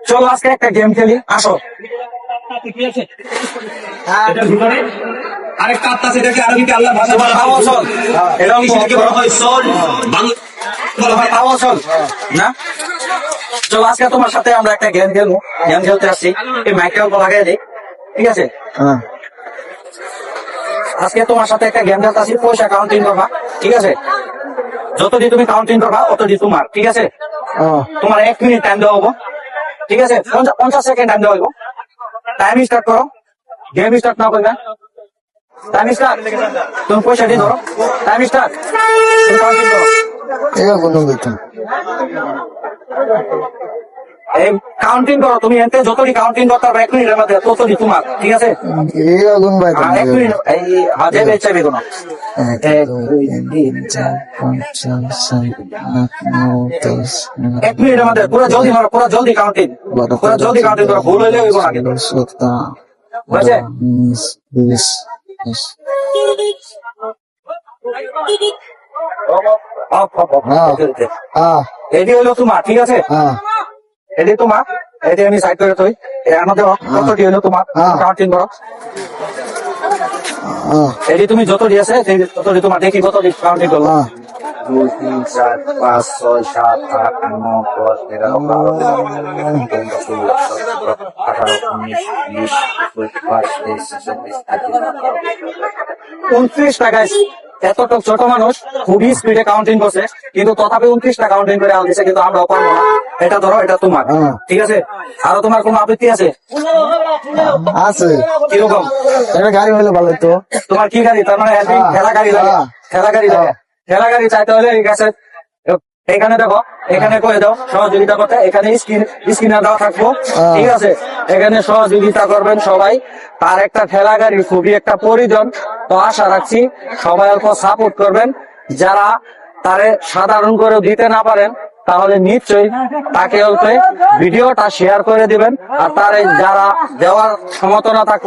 চলো আজকে একটা গেম খেলি, আসো। আরেকটা আত্মা সেটাকে আরবিতে আল্লাহ ভাষা বলা হয় তাওয়াসল, এটাও সেটাকে বলা হয় সল বাংলা বলা হয় তাওয়াসল না। চলো আজকে তোমার সাথে আমরা একটা গেম খেলবো, গেম খেলতে আসছি। এই মাইকটা অল্প লাগাই দিই, ঠিক আছে? আজকে তোমার সাথে একটা গেম খেলতে আসি, পয়সা কাউন্টিং করবা, ঠিক আছে? যতদিন তুমি কাউন্টিং করবা অতদিন তোমার, ঠিক আছে? তোমার 1 মিনিট টাইম দেওয়া হবো, ঠিক আছে? 50 সেকেন্ড টাইম দেওয়া হবো। টাইম স্টার্ট করো, গেম স্টার্ট না করবে। টাইম স্টার্ট, তুমি পয়সাটি ধরো। টাইম স্টার্ট, তুমি কাউন্টিং করো। এই কাউন্টিং করো, তুমি এতে যতটি কাউন্টিং করতে পারবে 1 মিনিটের মধ্যে ততটি তোমার, ঠিক আছে? 1 মিনিট এই হাজে বেচে বেগুন। 1 মিনিটের মধ্যে পুরো জলদি করো, পুরো জলদি কাউন্টিং, পুরো জলদি কাউন্টিং করো, ভুল হইলে হইব না কিন্তু, বুঝছে? এটি হইলো তোমার, ঠিক আছে? এটি তোমার, এটি আমি সাইড করে থই। এর মধ্যে কতটি হইলো তোমার, কাউন্টিং করো। এটি তুমি যতটি আছে ততটি তোমার, দেখি কতটি কাউন্টিং করো। 2, 3, 4, 5, 6, 7, 8, 9, 10, 11, 12, 13, 14, 15, 16, 17, 18, 19 টাকায় এতটুক ছোট মানুষ খুবই স্পিডে কাউন্টিং করছে, কিন্তু তথাপি 29টা কাউন্টিং করে আনতেছে, কিন্তু আমরাও পারবো না। এটা ধরো, এটা তোমার, ঠিক আছে? আরো তোমার কোনো আপত্তি আছে? আছে কিরকম? একটা গাড়ি হলে ভালো হতো। তোমার কি গাড়ি? তার মানে ঠেলা গাড়ি লাগে, ঠেলা গাড়ি লাগে। ঠেলা গাড়ি চাইতে হলে এই গাছে এখানে দেখো, এখানে করে দাও সহযোগিতা করতে। এখানে স্ক্রিনার দেওয়া থাকবো, ঠিক আছে? এখানে সহযোগিতা করবেন সবাই। তার একটা ঠেলা গাড়ি খুবই একটা প্রয়োজন, তো আশা রাখছি সবাই অল্প সাপোর্ট করবেন। যারা তারে সাধারণ করে দিতে না পারেন তাহলে নিশ্চয়ই তাকে অল্প ভিডিওটা শেয়ার করে দিবেন। আর তারে যারা দেওয়ার ক্ষমতা না থাকবে